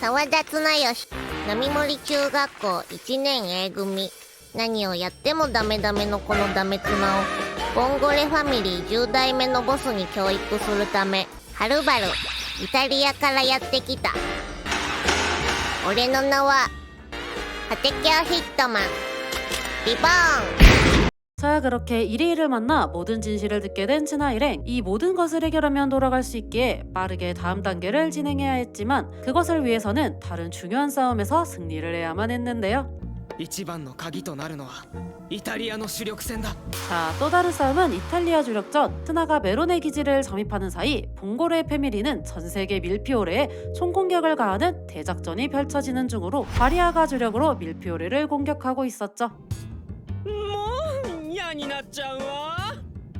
沢田綱義、並森中学校1年 A 組。何をやってもダメダメのこのダメ綱をボンゴレファミリー10代目のボスに教育するため、はるばるイタリアからやってきた。俺の名はハテキャヒットマンリボーン。 자, 그렇게 1위1을 만나 모든 진실을 듣게 된 츠나 일행. 이 모든 것을 해결하면 돌아갈 수 있기에 빠르게 다음 단계를 진행해야 했지만 그것을 위해서는 다른 중요한 싸움에서 승리를 해야만 했는데요. 一番の鍵となるのはイタリアの主力戦だ。 자, 또 다른 싸움은 이탈리아 주력전. 트나가 메로네 기지를 점입하는 사이 봉고레 패밀리는 전세계 밀피오레에 총공격을 가하는 대작전이 펼쳐지는 중으로 바리아가 주력으로 밀피오레를 공격하고 있었죠. 嫌になっちゃうわ。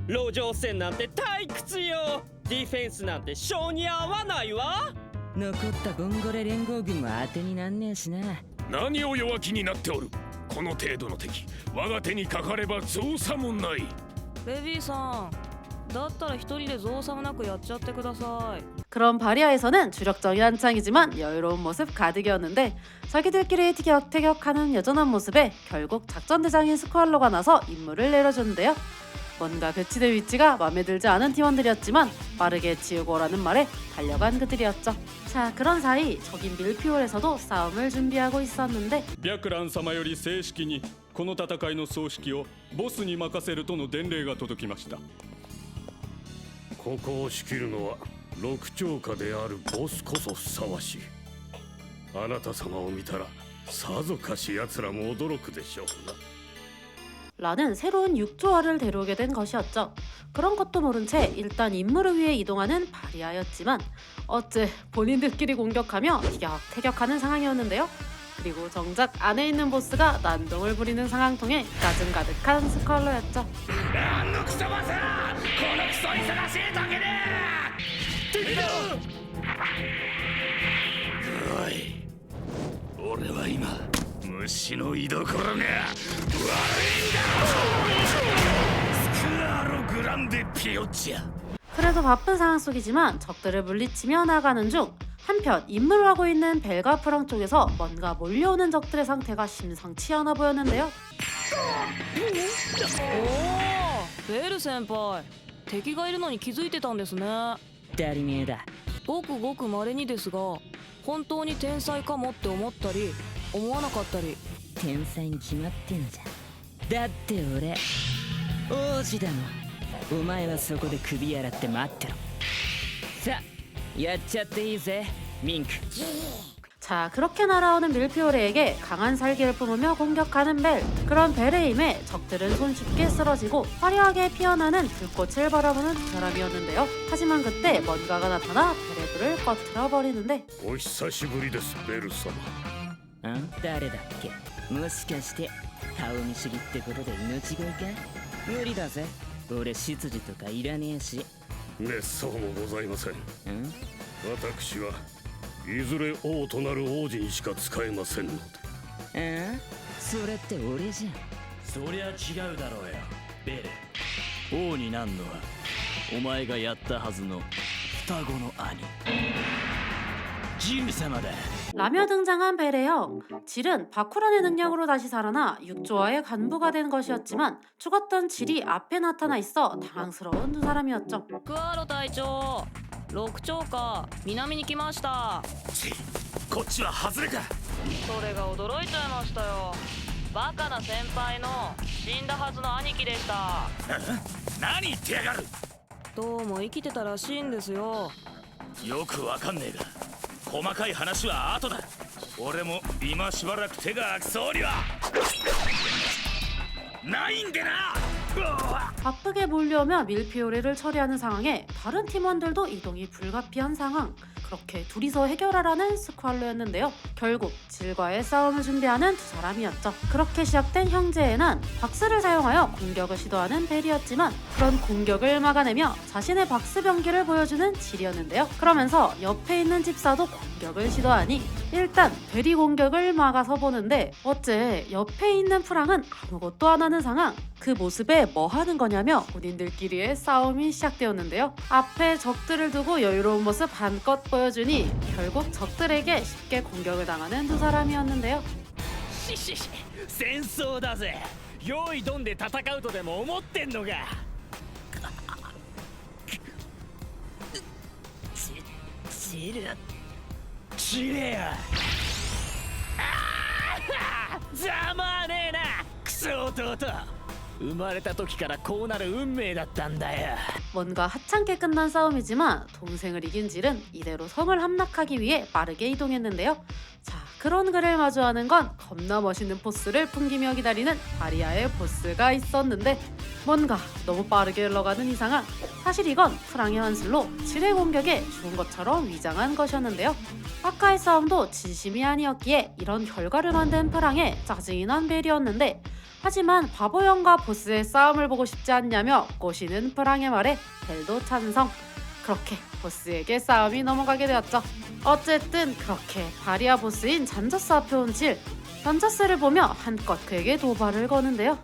路上戦なんて退屈よ。ディフェンスなんて性に合わないわ。残ったボンゴレ連合軍も当てになんねえしな。何を弱気になっておる。この程度の敵、我が手にかかれば造作もない。ベビーさん、だったら一人で造作なくやっちゃってください。 그럼 바리아에서는 주력전이 한창이지만 여유로운 모습 가득이었는데 자기들끼리 티격태격하는 여전한 모습에 결국 작전대장인 스쿠알로가 나서 임무를 내려주는데요. 뭔가 배치된 위치가 마음에 들지 않은 팀원들이었지만 빠르게 지우고 오라는 말에 달려간 그들이었죠. 자, 그런 사이 적인 밀피올에서도 싸움을 준비하고 있었는데 白蘭様より正式にこの戦いの総指揮をボスに任せるとの伝令が届きました。ここを仕切るのは六長家であるボスこそふさわしい。あなた様を見たらさぞかし奴らも驚くでしょうな。 라는 새로운 육조화를 데려오게 된 것이었죠. 그런 것도 모른 채 일단 임무를 위해 이동하는 바리아였지만 어째 본인들끼리 공격하며 티격태격하는 상황이었는데요. 그리고 정작 안에 있는 보스가 난동을 부리는 상황통에 짜증 가득한 스컬러였죠. 何のクソバスだこのクソ忙しい時に。敵だ。おい、俺は今虫の居所が悪いんだ。スクアログランデピオチア。 그래도 바쁜 상황 속이지만 적들을 물리치며 나가는 중 한편 임무를 하고 있는 벨가프랑 쪽에서 뭔가 몰려오는 적들의 상태가 심상치 않아 보였는데요. おー、ベル先輩、敵がいるのに気づいてたんですね。当たり前だ。ごくごく稀にですが、本当に天才かもって思ったり思わなかったり。天才に決まってんじゃん。だって俺王子だもん。お前はそこで首洗って待ってろ。さあやっちゃっていいぜミンク。 자, 그렇게 날아오는 밀피오레에게 강한 살기를 뿜으며 공격하는 벨. 그런 벨의 힘에 적들은 손쉽게 쓰러지고 화려하게 피어나는 불꽃을 바라보는 두 사람이었는데요. 하지만 그때 뭔가가 나타나 벨의 불을 꺼트려 버리는데 お久しぶりですベル様。誰だっけ。もしかして顔見知りってことで命乞いか。無理だぜ。俺執事とかいらねえし。滅相もございません。ん私はいずれ王となる王子にしか使えませんので。それって俺じゃん。そりゃ違うだろうよベル。王になんのはお前がやったはずの双子の兄ジム様だ。 라며 등장한 벨의 질은 바쿠란의 능력으로 다시 살아나 육조화의 간부가 된 것이었지만 죽었던 질이 앞에 나타나 있어 당황스러운 두 사람이었죠. クアロ隊長、六長か南に来ました。こっちは外れか。それが驚いちゃいましたよ。バカな先輩の死んだはずの兄貴でした。何言ってやがる。どうも生きてたらしいんですよ。よくわかんねえが細かい話は後だ。俺も今しばらく手が空きそうにはないんでな。 바쁘게 몰려오며 밀피오레를 처리하는 상황에 다른 팀원들도 이동이 불가피한 상황. 그렇게 둘이서 해결하라는 스쿠알로였는데요. 결국 질과의 싸움을 준비하는 두 사람이었죠. 그렇게 시작된 형제의 난. 박스를 사용하여 공격을 시도하는 벨이었지만 그런 공격을 막아내며 자신의 박스 병기를 보여주는 질이었는데요. 그러면서 옆에 있는 집사도 공격을 시도하니 일단 벨이 공격을 막아서 보는데 어째 옆에 있는 프랑은 아무것도 안 하는 상황. 그 모습에 뭐 하는 거냐며 본인들끼리의 싸움이 시작되었는데요. 앞에 적들을 두고 여유로운 모습 한껏 보여 보여주니 결국 적들에게 쉽게 공격을 당하는 두 사람이었는데요. 戦争だぜ。用意どんで戦うとでも思ってんのか。チレや。ざまあねえな、クソ弟。生まれた時からこうなる運命だったんだよ。 뭔가 하찮게 끝난 싸움이지만 동생을 이긴 질은 이대로 성을 함락하기 위해 빠르게 이동했는데요. 자, 그런 그를 마주하는 건 겁나 멋있는 포스를 풍기며 기다리는 바리아의 보스가 있었는데 뭔가 너무 빠르게 흘러가는 이 상황. 사실 이건 프랑의 환술로 질의 공격에 죽은 것처럼 위장한 것이었는데요. 아까의 싸움도 진심이 아니었기에 이런 결과를 만든 프랑의 짜증이 난 벨이었는데 하지만 바보형과 보스의 싸움을 보고 싶지 않냐며 꼬시는 프랑의 말에 벨도 찬성. 그렇게 보스에게 싸움이 넘어가게 되었죠. 어쨌든 그렇게 바리아 보스인 잔저스 앞에 온 질. 잔저스를 보며 한껏 그에게 도발을 거는데요.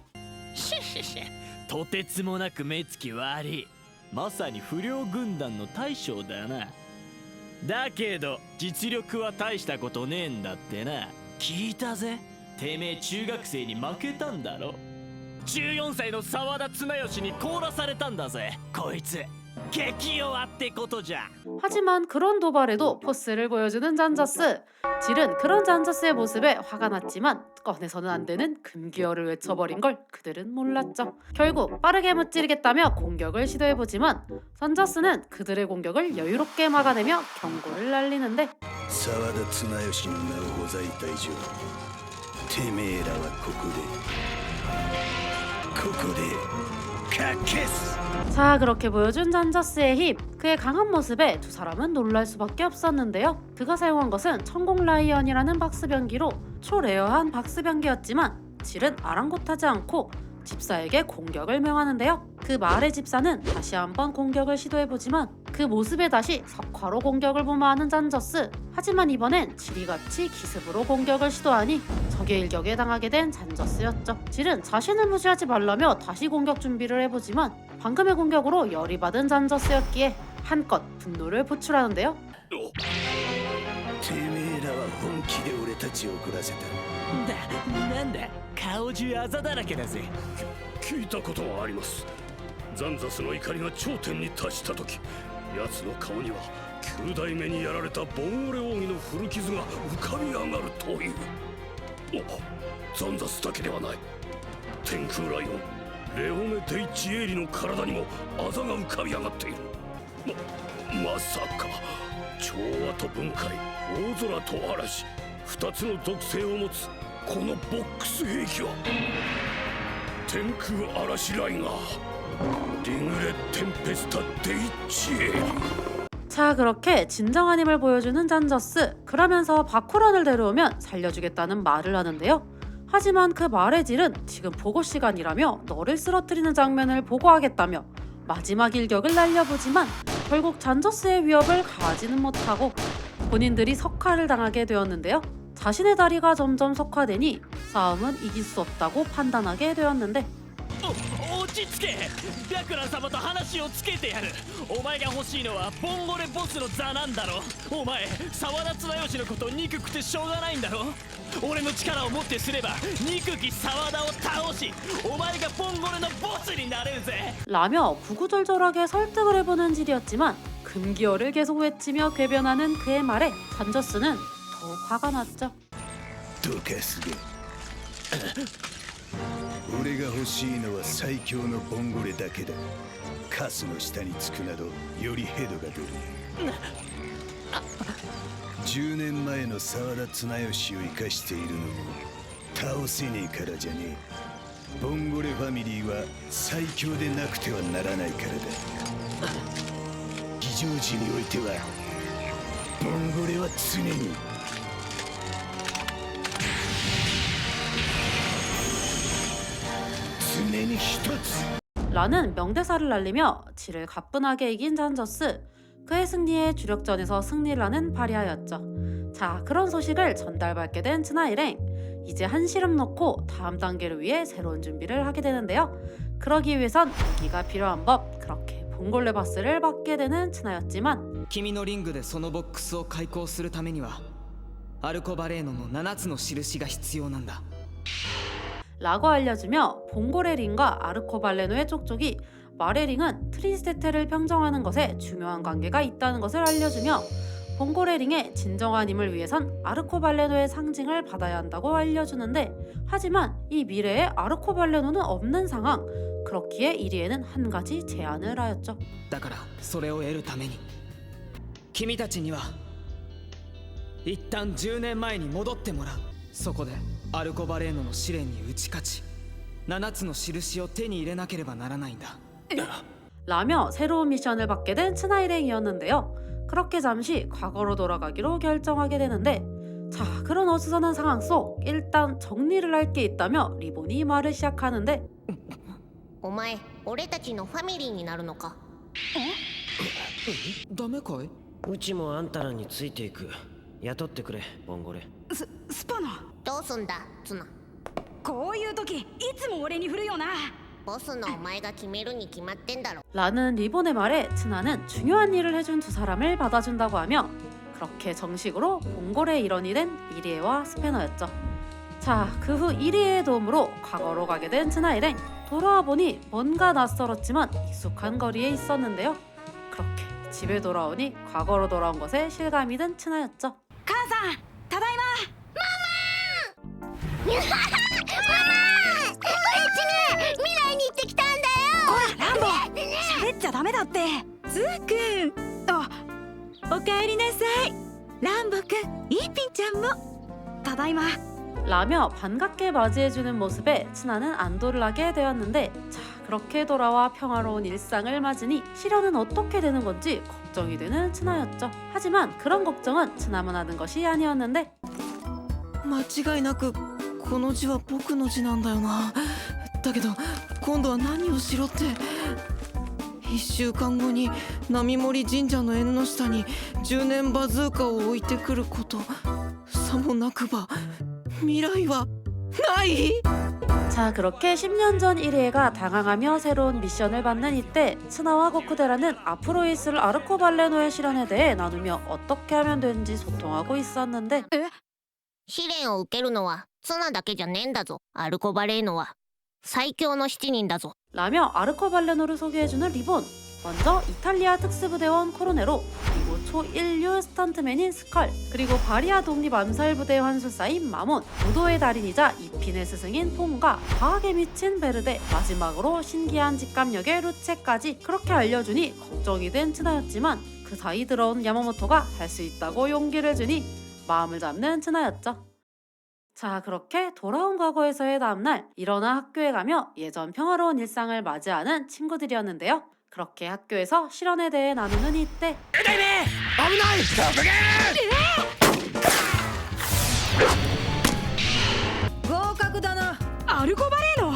とてつもなく目つき悪い。まさに不良軍団の大将だな。だけど実力は大したことねえんだってな。聞いたぜ。てめえ中学生に負けたんだろ。14歳の沢田綱吉に凍らされたんだぜ。こいつ激弱ってことじゃ。 하지만 그런 도발에도 포스를 보여주는 잔저스. 질은 그런 잔저스의 모습에 화가 났지만 꺼내서는 안 되는 금기어를 외쳐버린 걸 그들은 몰랐죠. 결국 빠르게 무찌르겠다며 공격을 시도해보지만 잔저스는 그들의 공격을 여유롭게 막아내며 경고를 날리는데 沢田綱吉の名をほざいた以上てめえらはここでかけす。 자, 그렇게 보여준 잔저스의 힘. 그의 강한 모습에 두 사람은 놀랄 수밖에 없었는데요. 그가 사용한 것은 천공 라이언이라는 박스병기로 초레어한 박스병기였지만 질은 아랑곳하지 않고 집사에게 공격을 명하는데요. 그 말의 집사는 다시 한번 공격을 시도해보지만 그 모습에 다시 석화로 공격을 무마하는 잔저스. 하지만 이번엔 질이같이 기습으로 공격을 시도하니 적의 일격에 당하게 된 잔저스였죠. 질은 자신을 무시하지 말라며 다시 공격 준비를 해보지만 방금의 공격으로 열이 받은 잔저스였기에 한껏 분노를 보출하는데요. てめえらは本気で俺たちを怒らせた。なんだ顔中あざだらけだぜ。聞いたことはあります。ザンザスの怒りが頂点に達した時、奴の顔には9代目にやられたボンゴレ奥義の古傷が浮かび上がるという。ザンザスだけではない。天空ライオンレオネ・デイチエーリの体にもあざが浮かび上がっている。まさか調和と分解、大空と嵐、2つの属性を持つこのボックス兵器は天空嵐ライガーリグレ・テンペスタ・デイチエーリ。 자, 그렇게 진정한 힘을 보여주는 잔저스. 그러면서 바쿠란을 데려오면 살려주겠다는 말을 하는데요. 하지만 그 말의 질은 지금 보고 시간이라며 너를 쓰러뜨리는 장면을 보고하겠다며 마지막 일격을 날려보지만 결국 잔저스의 위협을 가하지는 못하고 본인들이 석화를 당하게 되었는데요. 자신의 다리가 점점 석화되니 싸움은 이길 수 없다고 판단하게 되었는데 落ち着け。白蘭様と話をつけてやる。お前が欲しいのはボンゴレボスの座なんだろ。お前沢田綱吉のこと憎くてしょうがないんだろ。俺の力をもってすれば憎き沢田を倒しお前がボンゴレのボスになれるぜ。 라며 구구절절하게 설득을 해보는 질이었지만 금기어를 계속 외치며 궤변하는 그의 말에 잔저스는 더욱 화가 났죠. どうかすげ。俺が欲しいのは最強のボンゴレだけだ。カスの下につくなどよりヘドが出る。10年前の沢田綱吉を生かしているのも倒せねえからじゃねえ。ボンゴレファミリーは最強でなくてはならないからだ。非常時においてはボンゴレは常に 라는 명대사를 날리며 질을 가뿐하게 이긴 잔저스. 그의 승리에 주력전에서 승리를 하는 바리아였죠. 자, 그런 소식을 전달받게 된 츠나일행. 이제 한시름 놓고 다음 단계를 위해 새로운 준비를 하게 되는데요. 그러기 위해선 무기가 필요한 법. 그렇게 봉골레 바스를 받게 되는 츠나였지만 君のリングでそのボックスを開口するためにはアルコバレーノの7つの印が必要なんだ。 라고 알려주며 봉고레링과 아르코발레노의 족족이 마레링은 트리스테테를 평정하는 것에 중요한 관계가 있다는 것을 알려주며 봉고레링의 진정한 힘을 위해선 아르코발레노의 상징을 받아야 한다고 알려주는데, 하지만 이 미래에 아르코발레노는 없는 상황. 그렇기에 이리에는 한 가지 제안을 하였죠. だからそれを得るために君たちには一旦10年前に戻ってもらう。そこでアルコバレーノの試練に打ち勝ち7つの印を手に入れなければならないんだ。 라며 새로운 미션을 받게 된 츠나일행이었는데요. 그렇게 잠시 과거로 돌아가기로 결정하게 되는데, 자, 그런 어수선한 상황 속 일단 정리를 할 게 있다며 리본이 말을 시작하는데, お前俺たちのファミリーになるのか。ダメかい？うちもあんたらについていく。雇ってくれ、ボンゴレ。スパナ、どうすんだツナ。こういう時いつも俺に振るよな。ボスのお前が決めるに決まってんだろ。 라는 리본의 말에 츠나는 중요한 일을 해준 두 사람을 받아준다고 하며 그렇게 정식으로 봉골의 일원이 된 이리에와 스페너였죠. 자, 그 후 이리에의 도움으로 과거로 가게 된 츠나 일행. 돌아와 보니 뭔가 낯설었지만 익숙한 거리에 있었는데요. 그렇게 집에 돌아오니 과거로 돌아온 것에 실감이 든 츠나였죠. 母さん、ただいま。未来に行ってきたんだよ。ほらランボ、喋っちゃダメだって。ズーくん、あ、おかえりなさい。ランボくん、イーピンちゃんも。ただいま。 라며 반갑게 맞이해주는 모습에 츠나는 안도를 하게 되었는데, 자, 그렇게 돌아와 평화로운 일상을 맞으니 시련은 어떻게 되는 건지 걱정이 되는 츠나였죠. 하지만 그런 걱정은 츠나만 하는 것이 아니었는데, 間違いなくこの字は僕の字なんだよな。だけど今度は何をしろって。1週間後に波森神社の縁の下に10年バズーカを置いてくること。さもなくば未来はない。 자, 그렇게 10년 전 1회가 당황하며 새로운 미션을 받는 이때 츠나와 고쿠데라는 앞으로 있을 아르코발레노의 실현에 대해 나누며 어떻게 하면 되는지 소통하고 있었는데, 試練を受けるのはツナだけじゃねえんだぞ。アルコバレーノは最強の7人だぞ。 라며 아르코발레노를 소개해주는 리본. 먼저 이탈리아 특수부대원 코로네로, 그리고 초인류 스턴트맨인 스컬, 그리고 바리아 독립암살부대 환술사인 마몬, 무도의 달인이자 이핀의 스승인 폰과 과학에 미친 베르데, 마지막으로 신기한 직감력의 루체까지. 그렇게 알려주니 걱정이 된 츠나였지만 그 사이 들어온 야마모토가 할 수 있다고 용기를 주니 마음을 잡는 츠나였죠. 자, 그렇게 돌아온 과거에서의 다음날 일어나 학교에 가며 예전 평화로운 일상을 맞이하는 친구들이었는데요. 그렇게 학교에서 실현에 대해 나누는 이때, 合格だな。アルコバレーノ。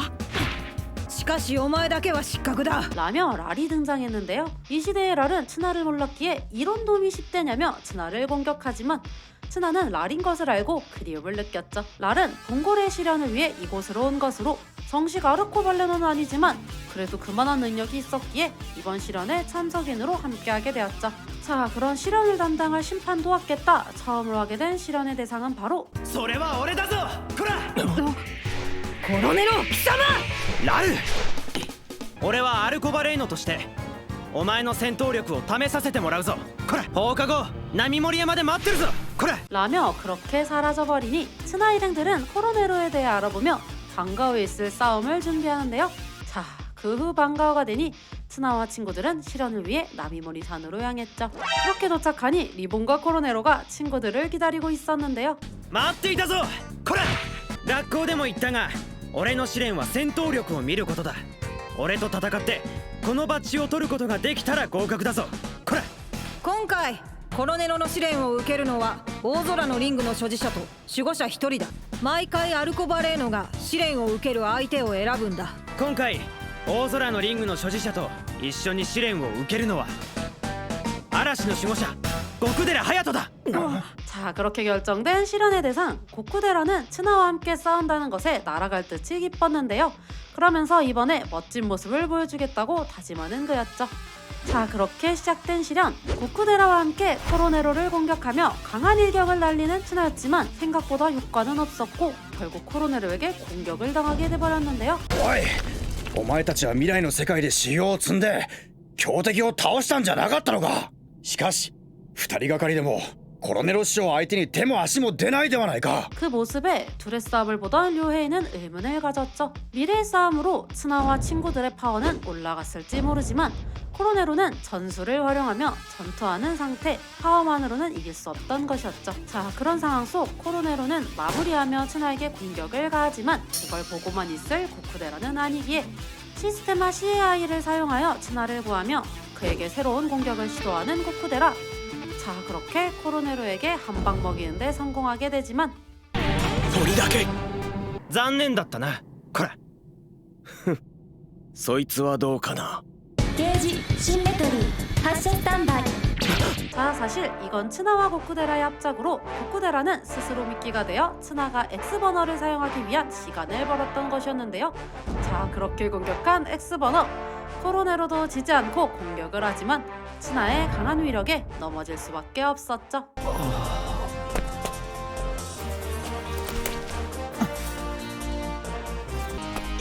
しかしお前だけは失格だ。 라며 랄이 등장했는데요. 이 시대의 랄은 츠나를 몰랐기에 이런 놈이 10대냐며 츠나를 공격하지만 츠나는 랄인 것을 알고 그리움을 느꼈죠. 랄은 봉골의 실현을 위해 이곳으로 온 것으로 정식 아르코발레노는 아니지만 그래도 그만한 능력이 있었기에 이번 실현에 참석인으로 함께하게 되었죠. 자, 그런 실현을 담당할 심판 도왔겠다. 처음으로 하게 된 실현의 대상은 바로 それは俺だぞ。こら。コロネロ、貴様。ラウ。俺はアルコバレーノとしてお前の戦闘力を試させてもらうぞ。こら。放課後波森山で待ってるぞ。こら。 라며 그렇게 사라져버리니 츠나 일행들은 코로네로에 대해 알아보며 방과후에 있을 싸움을 준비하는데요. 자, 그 후 방과후가 되니 츠나와 친구들은 실현을 위해 나미모리 산으로 향했죠. 그렇게 도착하니 리본과 코로네로가 친구들을 기다리고 있었는데요. 待っていたぞ。こら。学校でも言ったが俺の試練は戦闘力を見ることだ。俺と戦ってこのバッジを取ることができたら合格だぞ。こら。今回コロネロの試練を受けるのは大空のリングの所持者と守護者1人だ。毎回アルコバレーノが試練を受ける相手を選ぶんだ。今回大空のリングの所持者と一緒に試練を受けるのは嵐の守護者極寺隼人だ。 자, 그렇게 결정된 실현의 대상 고쿠데라는 츠나와 함께 싸운다는 것에 날아갈 듯이 기뻤는데요. 그러면서 이번에 멋진 모습을 보여주겠다고 다짐하는 그였죠. 자, 그렇게 시작된 실현, 고쿠데라와 함께 코로네로를 공격하며 강한 일격을 날리는 츠나였지만 생각보다 효과는 없었고 결국 코로네로에게 공격을 당하게 돼버렸는데요. おい、お前たちは未来の世界で修行を積んで強敵を倒したんじゃなかったのか。しかし二人がかりでもコロネロ師匠相手に手も足も出ないではないか。 그 모습에 둘의 싸움을 보던 료헤이는 의문을 가졌죠. 미래의 싸움으로 츠나와 친구들의 파워는 올라갔을지 모르지만 코로네로는 전술을 활용하며 전투하는 상태, 파워만으로는 이길 수 없던 것이었죠. 자, 그런 상황 속 코로네로는 마무리하며 츠나에게 공격을 가하지만 이걸 보고만 있을 고쿠데라는 아니기에 시스테마 CAI를 사용하여 츠나를 구하며 그에게 새로운 공격을 시도하는 고쿠데라. 자, 그렇게 코로네로에게 한 방 먹이는데 성공하게 되지만 鳥だけ残念だったな。こらそいつはどうかな。ゲージシンメトリー発射スタンバイ 자, 사실 이건 츠나와 고쿠데라의 합작으로 고쿠데라는 스스로 미끼가 되어 츠나가 X버너를 사용하기 위한 시간을 벌었던 것이었는데요. 자, 그렇게 공격한 X버너 코로네로도 지지 않고 공격을 하지만 츠나의 강한 위력에 넘어질 수밖에 없었죠.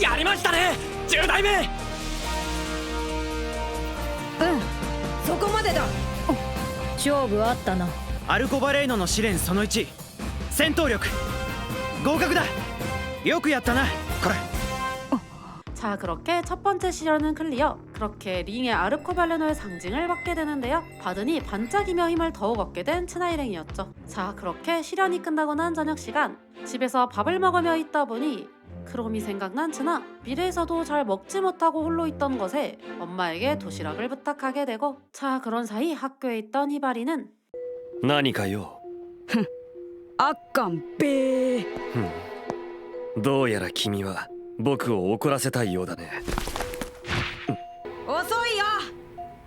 やりましたね、10代目。そこまでだ。勝負あったな。アルコバレーノの試練その1、戦闘力合格だ。よくやったな。これ 자, 그렇게 첫 번째 시련은 클리어. 그렇게 링의 아르코발레노의 상징을 받게 되는데요. 받으니 반짝이며 힘을 더욱 얻게 된 츠나 일행이었죠. 자, 그렇게 시련이 끝나고 난 저녁 시간, 집에서 밥을 먹으며 있다 보니 크롬이 생각난 츠나. 미래에서도 잘 먹지 못하고 홀로 있던 것에 엄마에게 도시락을 부탁하게 되고, 자, 그런 사이 학교에 있던 히바리는 何かよ。あっかんべー。どうやら君は僕を怒らせたいようだね。遅いよ。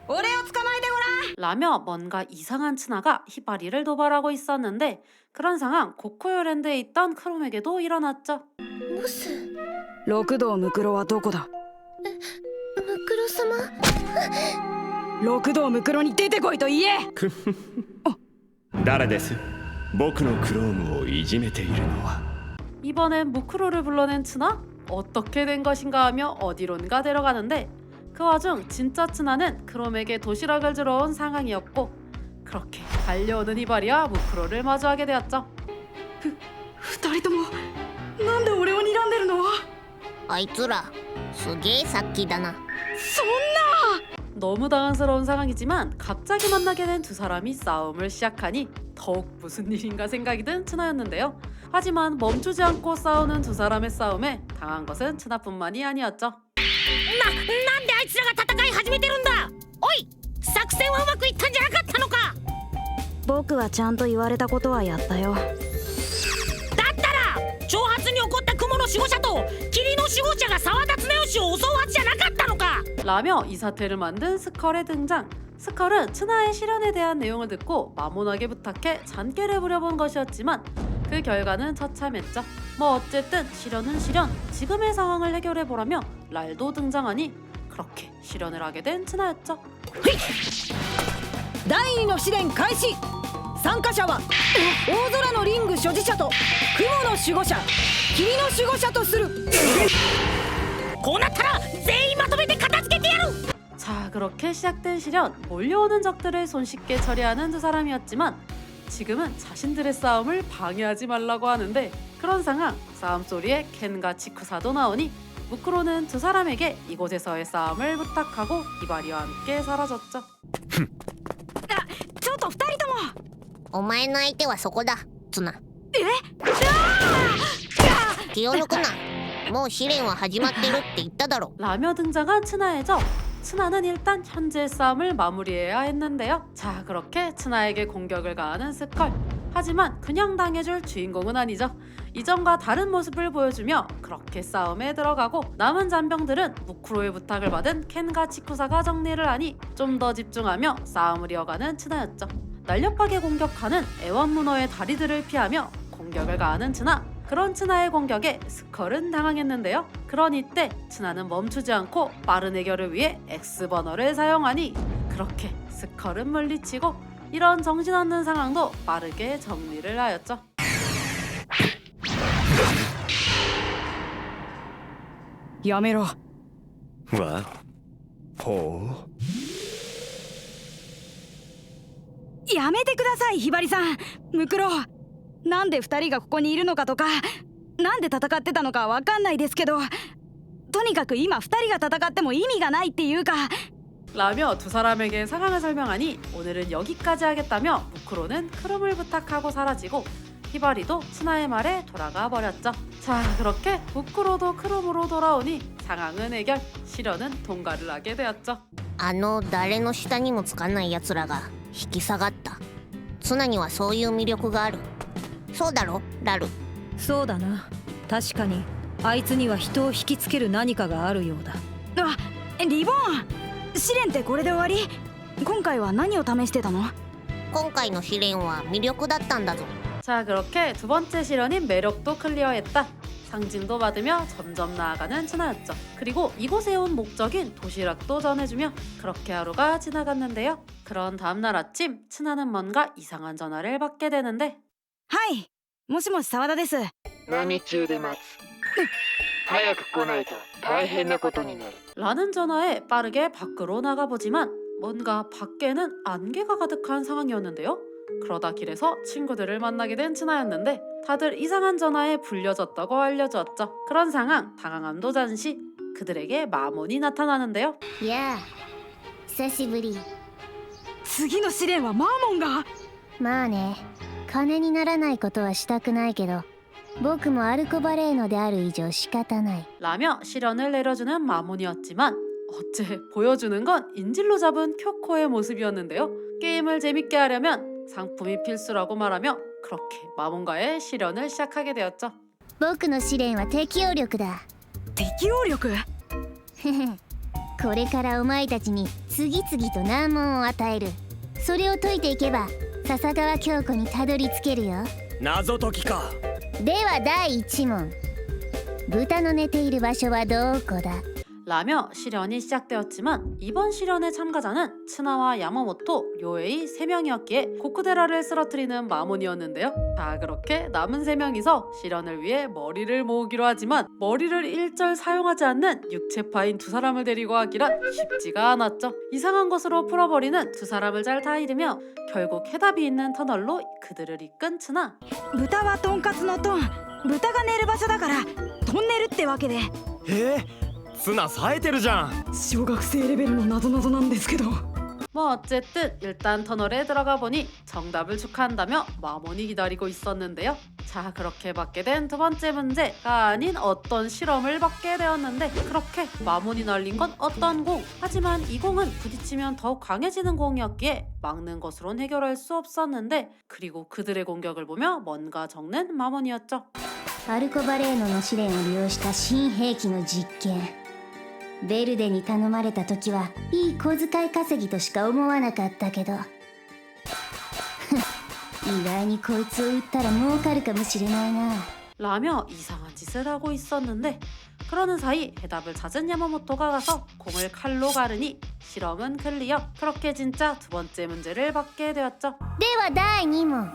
俺を捕まえてごらん。 라며 뭔가 이상한 츠나가 히바리를 도발하고 있었는데 그런 상황 고코요랜드에 있던 크롬에게도 일어났죠. ボス六道ムクロはどこだ。ムクロ様六道ムクロに出てこいと言え。誰です。僕のクロームをいじめているのは。 이번엔 무크로를 불러낸 츠나? 어떻게 된 것인가 하며 어디론가 데려가는데 그 와중 진짜 츠나는 크롬에게 도시락을 주러 온 상황이었고 그렇게 달려오는 히바리와 무크로를 마주하게 되었죠. 二人ともなんで俺を睨んでるの。あいつらすげえ殺気だな。 너무 당황스러운 상황이지만 갑자기 만나게 된 두 사람이 싸움을 시작하니 더욱 무슨 일인가 생각이 든 츠나였는데요. 하지만 멈추지 않고 싸우는 두 사람의 싸움에 당한 것은 츠나뿐만이 아니었죠. なんであいつらが戦い始めてるんだ。おい、作戦はうまくいったんじゃなかったのか。僕はちゃんと言われたことはやったよ。だったら挑発に起こった雲の守護者と霧の守護者が沢田綱吉を襲うはずじゃなかったのか。 라며 이 사태를 만든 스컬의 등장. 스컬은 츠나의 실현에 대한 내용을 듣고 마모나게 부탁해 잔꾀를 부려본 것이었지만 그 결과는 처참했죠. 뭐 어쨌든 실현은 실현. 지금의 상황을 해결해보라며 랄도 등장하니 그렇게 실현을 하게 된 츠나였죠. 第2の試練開始。参加者は大空のリング所持者と雲の守護者、霧の守護者とする。こうなったら全員まとめて片付けてやる。 자, 그렇게 시작된 실현. 몰려오는 적들을 손쉽게 처리하는 두 사람이었지만 지금은 자신들의 싸움을 방해하지 말라고 하는데 그런 상황, 싸움 소리에 켄과 치쿠사도 나오니 무크로는 두 사람에게 이곳에서의 싸움을 부탁하고 히바리와 함께 사라졌죠. ちょっと二人とも。お前の相手はそこだ、ツナ。気を抜くな。もう試練は始まってるって言っただろ。 라며 등장한 츠나의적. 츠나는 일단 현재의 싸움을 마무리해야 했는데요. 자, 그렇게 츠나에게 공격을 가하는 스컬. 하지만 그냥 당해줄 주인공은 아니죠. 이전과 다른 모습을 보여주며 그렇게 싸움에 들어가고 남은 잔병들은 무크로의 부탁을 받은 켄과 치쿠사가 정리를 하니 좀 더 집중하며 싸움을 이어가는 츠나였죠. 날렵하게 공격하는 애완문어의 다리들을 피하며 공격을 가하는 츠나. 그런 츠나의 공격에 스컬은 당황했는데요. 그런 이때 츠나는 멈추지 않고 빠른 해결을 위해 X버너를 사용하니 그렇게 스컬은 물리치고 이런 정신없는 상황도 빠르게 정리를 하였죠. やめろ。わほやめてください、ひばりさん。ムクロ、なんで2人がここにいるのかとか、なんで戦ってたのかわかんないですけど、とにかく今2人が戦っても意味がないっていうか。 라며 두 사람에게 상황을 설명하니 오늘은 여기까지 하겠다며 무크로는 크롬을 부탁하고 사라지고 히바리도 츠나의 말에 돌아가 버렸죠. 자, 그렇게 무크로도 크롬으로 돌아오니 상황은 해결, 시련은 통과를 하게 되었죠. 誰の下にもつかない奴らが引き下がった。ツナにはそういう魅力がある。そうだろ、ラル。そうだな。確かにあいつには人を引きつける何かがあるようだ。あ、リボン、試練ってこれで終わり？今回は何を試してたの？今回の試練は魅力だったんだぞ。 자, 그렇게 두 번째 시련인 매력도 클리어했다. 상징도 받으며 점점 나아가는 츠나였죠. 그리고 이곳에 온 목적인 도시락도 전해주며 그렇게 하루가 지나갔는데요. 그런 다음날 아침 츠나는 뭔가 이상한 전화를 받게 되는데 はい、もしもし澤田です。何中で待つ。早く来ないと大変なことになる。 라는 전화에 빠르게 밖으로 나가보지만 뭔가 밖에는 안개가 가득한 상황이었는데요. 그러다 길에서 친구들을 만나게 된 츠나였는데 다들 이상한 전화에 불려졌다고 알려주었죠. 그런 상황, 당황함도 잠시 그들에게 마몬이 나타나는데요. やあ、久しぶり。次の試練はマーモンが？まあね、金にならないことはしたくないけど、僕もアルコバレーノである以上仕方ない。 라며 시련을 내려주는 마몬이었지만 어째 보여주는 건 인질로 잡은 쿄코의 모습이었는데요. 게임을 재밌게 하려면 상품이 필수라고 말하며 그렇게 마몬과의 시련을 시작하게 되었죠. 僕の試練は適応力だ。適応力？これからお前たちに次々と難問を与える。それを解いていけば笹川京子にたどり着けるよ。謎解きか。では第1問。豚の寝ている場所はどこだ？ 라며 시련이 시작되었지만 이번 시련의 참가자는 츠나와 야마모토, 료에이 3명이었기에 고쿠데라를 쓰러뜨리는 마몬이었는데요. 자, 그렇게 남은 3명이서 시련을 위해 머리를 모으기로 하지만 머리를 일절 사용하지 않는 육체파인 두 사람을 데리고 하기란 쉽지가 않았죠. 이상한 것으로 풀어버리는 두 사람을 잘 타이르며 결국 해답이 있는 터널로 그들을 이끈 츠나. 豚はトンカツのトン、豚が寝る場所だからトンネルってわけで。ツナ冴えてるじゃん。小学生レベルの謎々なんですけど。 뭐 어쨌든 일단 터널에 들어가 보니 정답을 축하한다며 마몬이 기다리고 있었는데요. 자, 그렇게 받게 된 두 번째 문제가 아닌 어떤 실험을 받게 되었는데 그렇게 마몬이 날린 건 어떤 공? 하지만 이 공은 부딪히면 더욱 강해지는 공이었기에 막는 것으론 해결할 수 없었는데 그리고 그들의 공격을 보며 뭔가 적는 마몬이었죠. アルコバレーノの試練を利用した新兵器の実験。ベルデに頼まれた時はいい小遣い稼ぎとしか思わなかったけど意外にこいつを売ったら儲かるかもしれないな 라며 이상한 짓을 하고 있었는데 그러는 사이 해답을 찾은 야마모토가 가서 공을 칼로 가르니 실험은 클리어. 그렇게 진짜 두 번째 문제를 받게 되었죠. では第2問。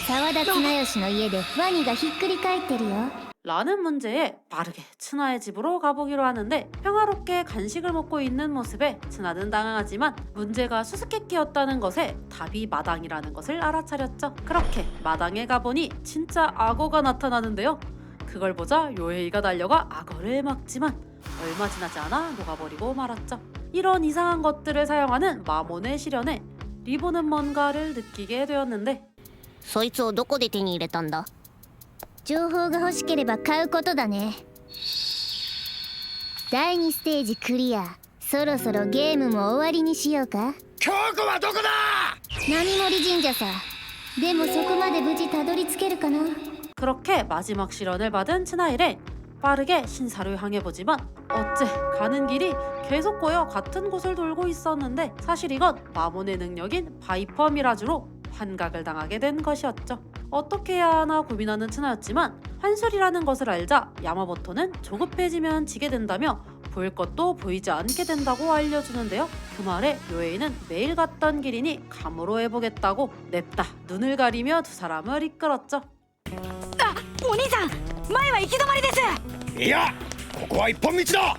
澤田綱吉の家でワニがひっくり返ってるよ。 라는 문제에 빠르게 츠나의 집으로 가보기로 하는데 평화롭게 간식을 먹고 있는 모습에 츠나는 당황하지만 문제가 수수께끼였다는 것에 답이 마당이라는 것을 알아차렸죠. 그렇게 마당에 가보니 진짜 악어가 나타나는데요. 그걸 보자 요에이가 달려가 악어를 막지만 얼마 지나지 않아 녹아버리고 말았죠. 이런 이상한 것들을 사용하는 마몬의 시련에 리보는 뭔가를 느끼게 되었는데 そいつをどこで手に入れたんだ？情報が欲しければ買うことだね。第2ステージクリア。そろそろゲームも終わりにしようか。京子はどこだ？波森神社さ。でもそこまで無事たどり着けるかな？ 그렇게 마지막 시련을 받은 츠나일엔 빠르게 신사를 향해 보지만 어째 가는 길이 계속 꼬여 같은 곳을 돌고 있었는데 사실 이건 마몬의 능력인 바이퍼 미라주로 환각을 당하게 된 것이었죠. 어떻게 해야 하나 고민하는 츠나였지만 환술이라는 것을 알자 야마모토는 조급해지면 지게 된다며 보일 것도 보이지 않게 된다고 알려주는데요. 그 말에 묘에이는 매일 갔던 길이니 감으로 해보겠다고 냅다 눈을 가리며 두 사람을 이끌었죠. あ、お兄さん、前は行き止まりです。いやここは一本道だ。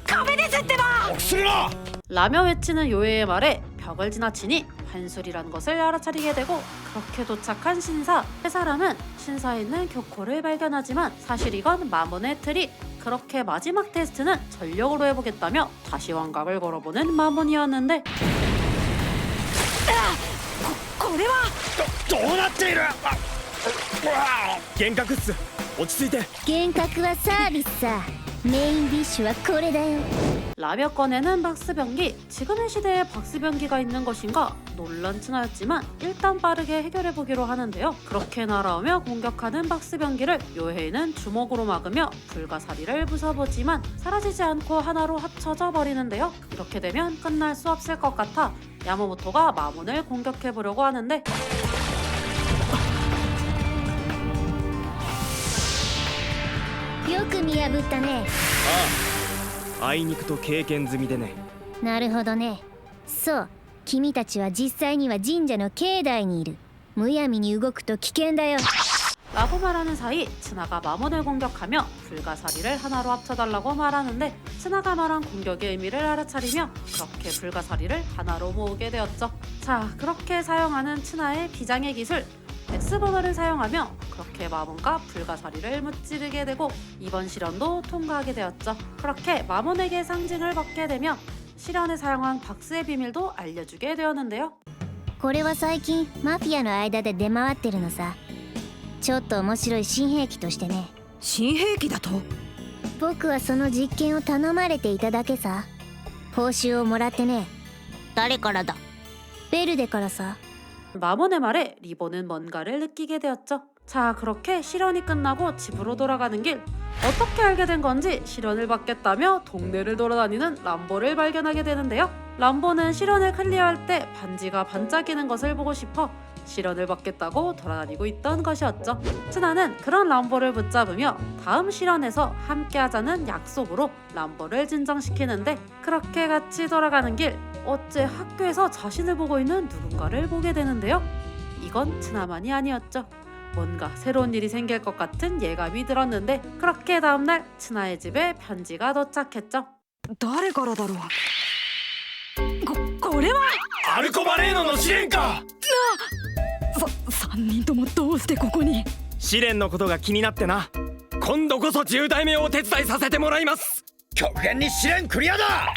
壁ですってば。 するな。 라며 외치는 요에의 말에 벽을 지나치니 환술이란 것을 알아차리게 되고 그렇게 도착한 신사. 세 사람은 신사에 있는 교코를 발견하지만 사실 이건 마몬의 트릭. 그렇게 마지막 테스트는 전력으로 해보겠다며 다시 환각을 걸어보는 마몬이었는데 これはどうなっている。幻覚っす。落ち着いて。幻覚はサービスさ。メインディッシュはこれだよ。 라며 꺼내는 박스변기. 지금의 시대에 박스변기가 있는 것인가 놀란 츠나였지만 일단 빠르게 해결해보기로 하는데요. 그렇게 날아오며 공격하는 박스변기를 요헤이는 주먹으로 막으며 불가사리를 부숴보지만 사라지지 않고 하나로 합쳐져 버리는데요. 이렇게 되면 끝날 수 없을 것 같아 야마모토가 마몬을 공격해보려고 하는데 よく見破ったね。あいにくと経験済みでね。なるほどね。そう、君たちは実際には神社の境内にいる。むやみに動くと危険だよ。 라고 말하는 사이 츠나가 마몬을 공격하며 불가사리를 하나로 합쳐달라고 말하는데 츠나가 말한 공격의 의미를 알아차리며 그렇게 불가사리를 하나로 모으게 되었죠. 자, 그렇게 사용하는 츠나의 비장의 기술 엑스버너를 사용하며 그렇게 마몬과 불가사리를 무찌르게 되고 이번 실현도 통과하게 되었죠. 그렇게 마몬에게 상징을 받게 되며 실현에 사용한 박스의 비밀도 알려주게 되었는데요. これは最近マフィアの間で出回ってるのさ。ちょっと面白い新兵器としてね。新兵器だと？僕はその実験を頼まれていただけさ。報酬をもらってね。誰からだ？ベルデからさ。 마몬의 말에 리보는 뭔가를 느끼게 되었죠. 자, 그렇게 실현이 끝나고 집으로 돌아가는 길 어떻게 알게 된 건지 실현을 받겠다며 동네를 돌아다니는 람보를 발견하게 되는데요. 람보는 실현을 클리어할 때 반지가 반짝이는 것을 보고 싶어 실현을 받겠다고 돌아다니고 있던 것이었죠. 츠나는 그런 람보를 붙잡으며 다음 실현에서 함께하자는 약속으로 람보를 진정시키는데 그렇게 같이 돌아가는 길 어째 학교에서 자신을 보고 있는 누군가를 보게 되는데요. 이건 츠나만이 아니었죠. 뭔가 새로운 일이 생길 것 같은 예감이 들었는데 그렇게 다음날 츠나의 집에 편지가 도착했죠. 誰からだろう。これはアルコバレーノの試練か。3人ともどうしてここに。試練のことが気になってな。今度こそ10代目をお手伝いさせてもらいます。極限に試練クリアだ。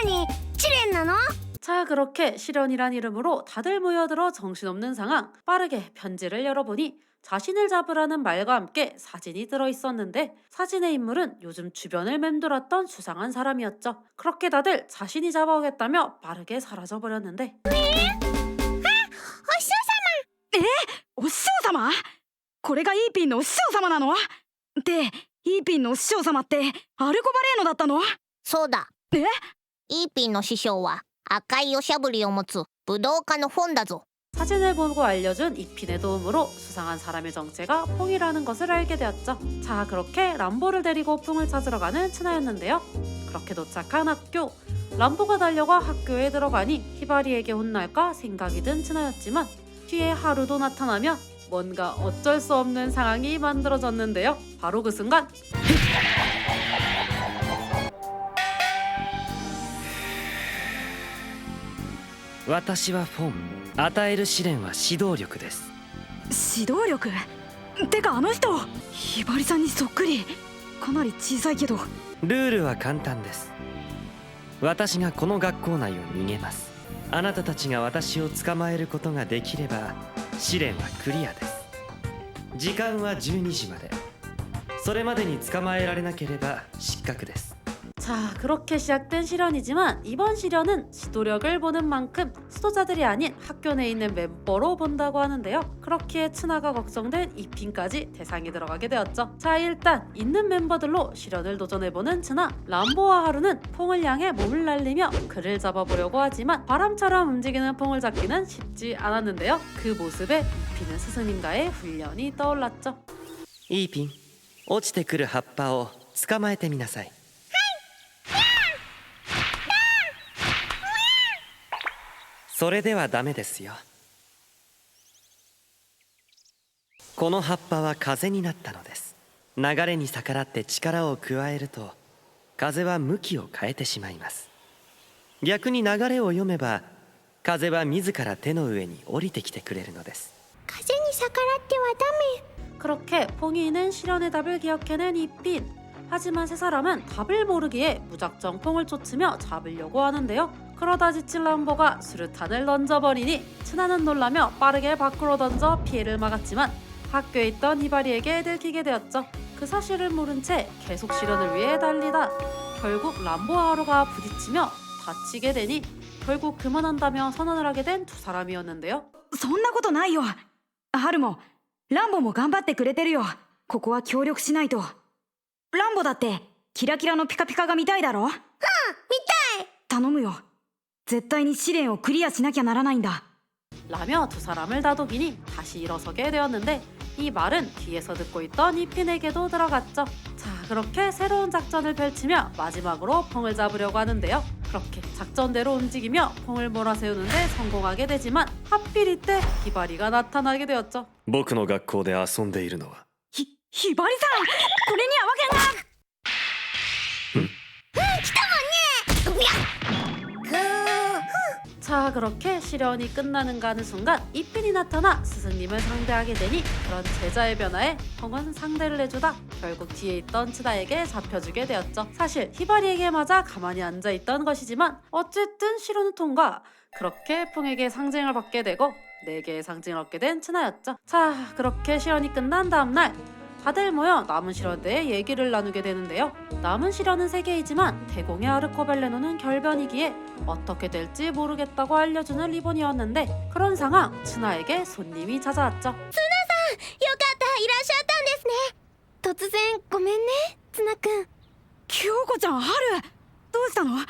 何試練なの？ 자, 그렇게 실현이란 이름으로 다들 모여들어 정신없는 상황. 빠르게 편지를 열어보니 자신을 잡으라는 말과 함께 사진이 들어있었는데 사진의 인물은 요즘 주변을 맴돌았던 수상한 사람이었죠. 그렇게 다들 자신이 잡아오겠다며 빠르게 사라져버렸는데 お師匠様？これがイーピンのお師匠様なの？で、イーピンのお師匠様ってアルコバレーノだったの？そうだ。イーピンの師匠は赤いおしゃぶりを持つ武道家のフォンだぞ。 사진을 보고 알려준 이핀의 도움으로 수상한 사람의 정체가 퐁이라는 것을 알게 되었죠. 자, 그렇게 람보를 데리고 퐁을 찾으러 가는 츠나였는데요. 그렇게 도착한 학교. 람보가 달려가 학교에 들어가니 히바리에게 혼날까 생각이 든 츠나였지만 뒤에 하루도 나타나며 뭔가 어쩔 수 없는 상황이 만들어졌는데요. 바로 그 순간 私はフォン。与える試練は指導力です。指導力？てかあの人ひばりさんにそっくり。かなり小さいけど。ルールは簡単です。私がこの学校内を逃げます。あなたたちが私を捕まえることができれば試練はクリアです。時間は12時まで。それまでに捕まえられなければ失格です。 자, 그렇게 시작된 실현이지만 이번 실현은 지도력을 보는 만큼 수도자들이 아닌 학교 내에 있는 멤버로 본다고 하는데요. 그렇기에 츠나가 걱정된 이핀까지 대상이 들어가게 되었죠. 자, 일단 있는 멤버들로 실현을 도전해보는 츠나. 람보와 하루는 퐁을 향해 몸을 날리며 그를 잡아보려고 하지만 바람처럼 움직이는 퐁을 잡기는 쉽지 않았는데요. 그 모습에 이핀은 스승님과의 훈련이 떠올랐죠. いいピン、落ちてくる葉っぱを捕まえてみなさい。それではダメですよ。この葉っぱは風になったのです。流れに逆らって力を加えると風は向きを変えてしまいます。逆に流れを読めば風は自ら手の上に降りてきてくれるのです。 風に逆らってはダメ. 그렇게 퐁이 있는 실현의 답을 기억해낸 이핀. 하지만 세 사람은 답을 모르기에 무작정 퐁을 쫓으며 잡으려고 하는데요. 그러다 지칠 람보가 수류탄을 던져버리니 츠나는 놀라며 빠르게 밖으로 던져 피해를 막았지만 학교에 있던 히바리에게 들키게 되었죠. 그 사실을 모른 채 계속 실현을 위해 달리다 결국 람보와 하루가 부딪히며 다치게 되니 결국 그만한다며 선언을 하게 된 두 사람이었는데요. そんなことないよ。ハルもランボも頑張ってくれてるよ。ここは協力しないと。ランボだってキラキラのピカピカが見たいだろ。見たい。頼むよ。絶対に試練をクリアしなきゃならないんだ。 라며 두 사람을 다독이니 다시 일어서게 되었는데 이 말은 뒤에서 듣고 있던 이핀에게도 들어갔죠. 자, 그렇게 새로운 작전을 펼치며 마지막으로 퐁을 잡으려고 하는데요. 그렇게 작전대로 움직이며 퐁을 몰아세우는데 성공하게 되지만 하필 이때 히바리가 나타나게 되었죠. 僕の学校で遊んでいるのはヒバリさん、これには訳が。자, 그렇게 실현이 끝나는가 하는 순간 이핀이 나타나 스승님을 상대하게 되니 그런 제자의 변화에 펑은 상대를 해주다 결국 뒤에 있던 츠나에게 잡혀주게 되었죠. 사실 히바리에게 맞아 가만히 앉아있던 것이지만 어쨌든 실현은 통과. 그렇게 펑에게 상징을 받게 되고 4개의 상징을 얻게 된 츠나였죠. 자, 그렇게 실현이 끝난 다음날 다들 모여 남은 실현에 대해 얘기를 나누게 되는데요. 남은 실현은 3개이지만 대공의 아르코벨레노는 결변이기에 어떻게 될지 모르겠다고 알려주는 리본이었는데 그런 상황, 츠나에게 손님이 찾아왔죠. ツナさん、よかったいらっしゃったんですね。突然ごめんね、ツナくん。京子ちゃん、ハル、どうしたの？ハル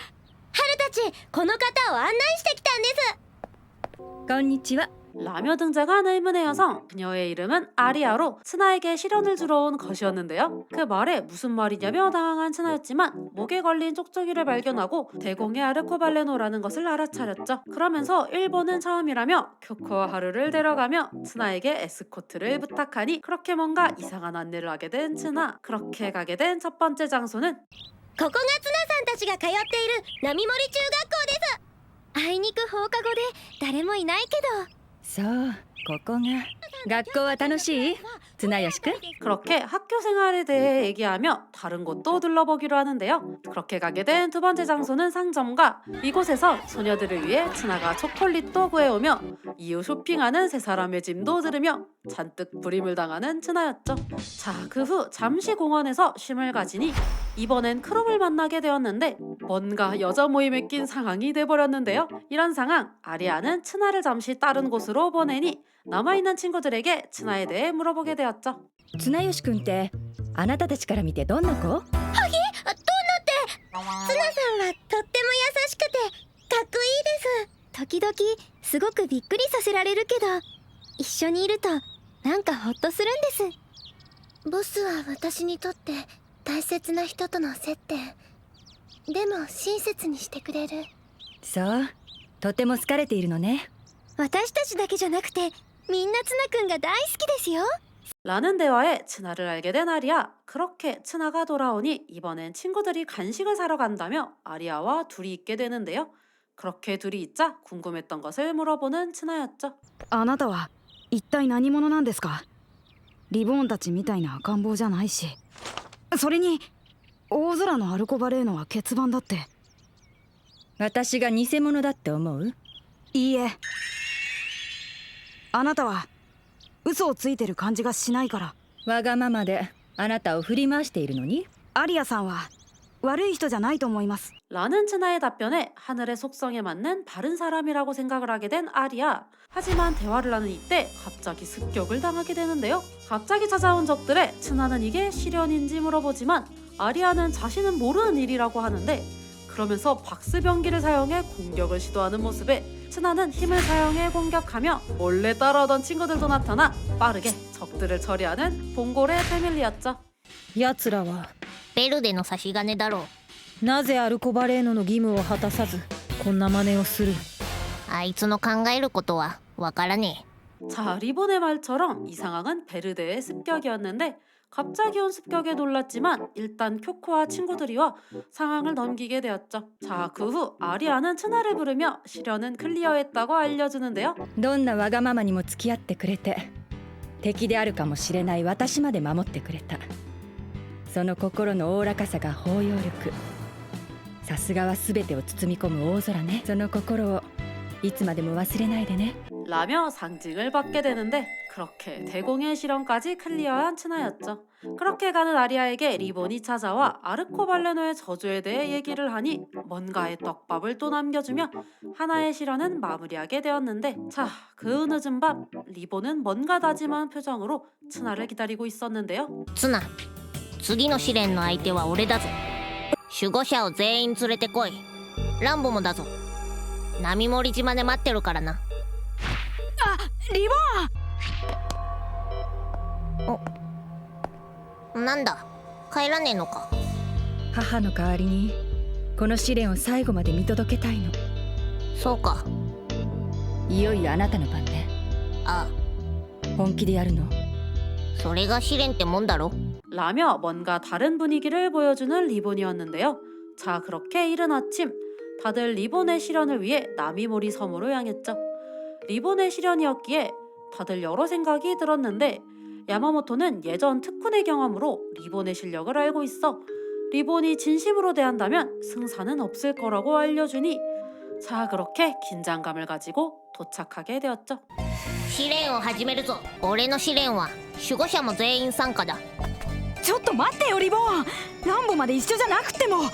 たち、この方を案内してきたんです。こんにちは。 라며 등장한 의문의 여성, 그녀의 이름은 아리아로 츠나에게 실현을 주러 온 것이었는데요. 그 말에 무슨 말이냐며 당황한 츠나였지만 목에 걸린 쪽쪽이를 발견하고 대공의 아르코발레노라는 것을 알아차렸죠. 그러면서 일본은 처음이라며 쿄코와 하루를 데려가며 츠나에게 에스코트를 부탁하니 그렇게 뭔가 이상한 안내를 하게 된 츠나. 그렇게 가게 된 첫 번째 장소는 ここがツナさんたちが通っている波森中学校です。あいにく放課後で誰もいないけど。 そう、ここが。学校は楽しい？綱吉くん? 그렇게 학교 생활에 대해 얘기하며 다른 곳도 둘러보기로 하는데요. 그렇게 가게 된 두 번째 장소는 상점가. 이곳에서 소녀들을 위해 츠나가 초콜릿도 구해오며 이후 쇼핑하는 세 사람의 짐도 들으며 잔뜩 불임을 당하는 츠나였죠. 자, 그 후 잠시 공원에서 쉼을 가지니 이번엔 크롬을 만나게 되었는데 뭔가 여자 모임에 낀 상황이 돼버렸는데요. 이런 상황, 아리아는 츠나를 잠시 다른 곳으로 보내니 남아있는 친구들에게 츠나에 대해 물어보게 되었죠. 綱吉くんってあなたたちから見てどんな子？はぎ？どんなってツナさんはとっても優しくてかっこいいです。時々すごくびっくりさせられるけど一緒にいるとなんかホッとするんです。ボスは私にとって大切な人との接点でも親切にしてくれる。そう、とても好かれているのね。私たちだけじゃなくてみんなツナくんが大好きですよ。 라는 대화에 츠나를 알게 된 아리아. 그렇게 츠나가 돌아오니 이번엔 친구들이 간식을 사러 간다며 아리아와 둘이 있게 되는데요. 그렇게 둘이 있자 궁금했던 것을 물어보는 츠나였죠. あなたは一体何者なんですか？リボーンたちみたいな赤ん坊じゃないし、それに大空のアルコバレーノは欠番だって。私が偽物だって思う？いいえ、あなたは嘘をついてる感じがしないから。わがままであなたを振り回しているのに。アリアさんは悪い人じゃないと思います。 라는 츠나의 답변에 하늘의 속성에 맞는 바른 사람이라고 생각을 하게 된 아리아. 하지만 대화를 하는 이때 갑자기 습격을 당하게 되는데요. 갑자기 찾아온 적들에 츠나는 이게 시련인지 물어보지만 아리아는 자신은 모르는 일이라고 하는데, 그러면서 박스병기를 사용해 공격을 시도하는 모습에 츠나는 힘을 사용해 공격하며 몰래 따라오던 친구들도 나타나 빠르게 적들을 처리하는 봉고레 패밀리였죠. 奴らはベルデの差し金だろう。なぜアルコバレーノの義務を果たさずこんな真似をする。あいつの考えることはわからねえ。 자, 리본의 말처럼 이 상황은 베르데의 습격이었는데 갑자기 온 습격에 놀랐지만 일단 쿄코와 친구들이 와 상황을 넘기게 되었죠. 자, 그 후 아리아는 츠나를 부르며 시련은 클리어했다고 알려주는데요. どんなわがままにも付き合ってくれて、敵であるかもしれない私まで守ってくれた。その心のおおらかさが包容力。さすがは全てを包み込む大空ね。その心をいつまでも忘れないでね。 라며 상징을 받게 되는데 그렇게 대공의 시련까지 클리어한 츠나였죠. 그렇게 가는 아리아에게 리본이 찾아와 아르코발레노의 저주에 대해 얘기를 하니 뭔가의 떡밥을 또 남겨주며 하나의 시련은 마무리하게 되었는데, 자, 그 늦은 밤 리본은 뭔가 다짐한 표정으로 츠나를 기다리고 있었는데요. ツナ、次の試練の相手は俺だぞ。守護者を全員連れてこい。ランボもだぞ。波盛島で待ってるからな。あ、リボン。なんだ、帰らねえのか。母の代わりにこの試練を最後まで見届けたいの。そうか。いよいよあなたの番ね。ああ、本気でやるの？それが試練ってもんだろ。 라며 뭔가 다른 분위기를 보여주는 리본이었는데요. 자, 그렇게 이른 아침 다들 리본의 실현을 위해 나미모리 섬으로 향했죠. 리본의 실현이었기에 다들 여러 생각이 들었는데 야마모토는 예전 특훈의 경험으로 리본의 실력을 알고 있어 리본이 진심으로 대한다면 승산은 없을 거라고 알려주니, 자, 그렇게 긴장감을 가지고 도착하게 되었죠. 試練を始めるぞ。俺の試練は守護者も全員参加だ。ちょっと待ってよリボン。ランボまで一緒じゃなくても。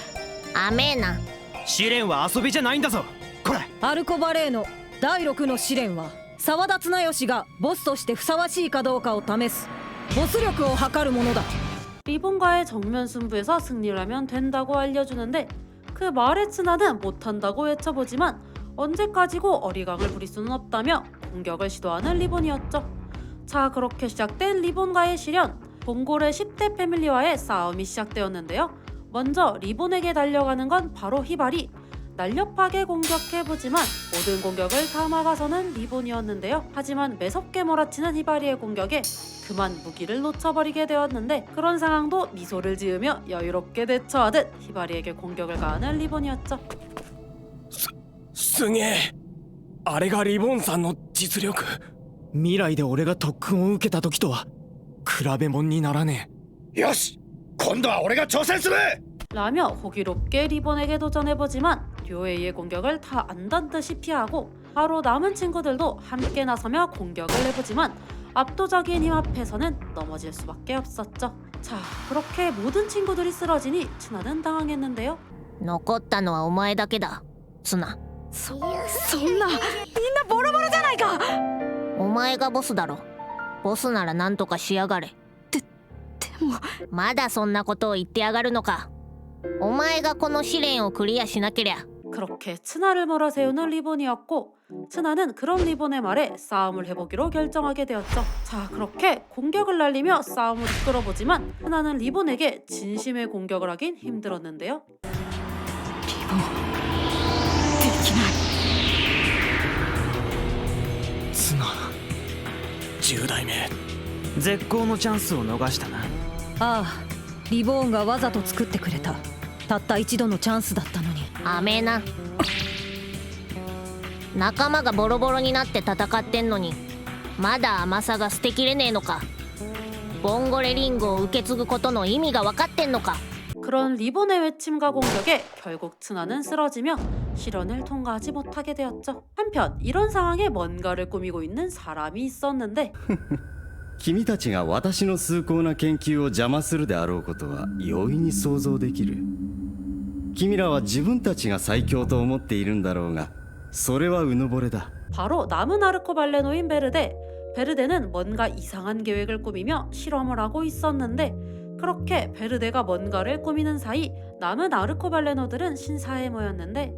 甘えな。試練は遊びじゃないんだぞ。これアルコバレーノ第6の試練は沢田綱吉がボスとしてふさわしいかどうかを試すボス力を測るものだ。 리본과의 정면 승부에서 승리를 하면 된다고 알려주는데 그 말에 츠나는 못한다고 외쳐보지만 언제까지고 어리광을 부릴 수는 없다며 공격을 시도하는 리본이었죠. 자, 그렇게 시작된 리본과의 시련, 봉골의 10대 패밀리와의 싸움이 시작되었는데요. 먼저 리본에게 달려가는 건 바로 히바리. 날렵하게 공격해보지만 모든 공격을 다 막아서는 리본이었는데요. 하지만 매섭게 몰아치는 히바리의 공격에 그만 무기를 놓쳐버리게 되었는데, 그런 상황도 미소를 지으며 여유롭게 대처하듯 히바리에게 공격을 가하는 리본이었죠. すげえ、あれがリボンさんの実力。未来で俺が特訓を受けた時とは比べ物にならねえ。よし、今度は俺が挑戦する。 라며 호기롭게 리본에게 도전해보지만 료에이의 공격을 다 안단 듯이 피하고 바로 남은 친구들도 함께 나서며 공격을 해보지만 압도적인 힘 앞에서는 넘어질 수밖에 없었죠. 자, 그렇게 모든 친구들이 쓰러지니 츠나는 당황했는데요. 残ったのはお前だけだ、ツナ。そんなみんなボロボロじゃないか。お前がボスだろ。ボスなら何とかしやがれ。でもまだそんなことを言ってやがるのか。お前がこの試練をクリアしなけりゃ。 그렇게 츠나를 몰아세우는 리본이었고 츠나는 그런 리본의 말에 싸움을 해보기로 결정하게 되었죠. 자, 그렇게 공격을 날리며 싸움을 이끌어보지만 츠나는 리본에게 진심의 공격을 하긴 힘들었는데요. ツナ10代目、絶好のチャンスを逃したな。ああ、リボーンがわざと作ってくれたたった一度のチャンスだったのに。甘えな。仲間がボロボロになって戦ってんのにまだ甘さが捨てきれねえのか。ボンゴレリングを受け継ぐことの意味が分かってんのか。 그런 리본의 외침과 공격에 결국 츠나는 쓰러지며 시련을 통과하지 못하게 되었죠. 한편 이런 상황에 뭔가를 꾸미고 있는 사람이 있었는데 君たちが私の崇高な研究を邪魔するであろうことは容易に想像できる。君らは自分たちが最強と思っているんだろうが、それはうぬぼれだ。 바로 남은 아르코발레노인 베르데. 베르데는 뭔가 이상한 계획을 꾸미며 실험을 하고 있었는데 그렇게 베르데가 뭔가를 꾸미는 사이 남은 아르코발레노들은 신사에 모였는데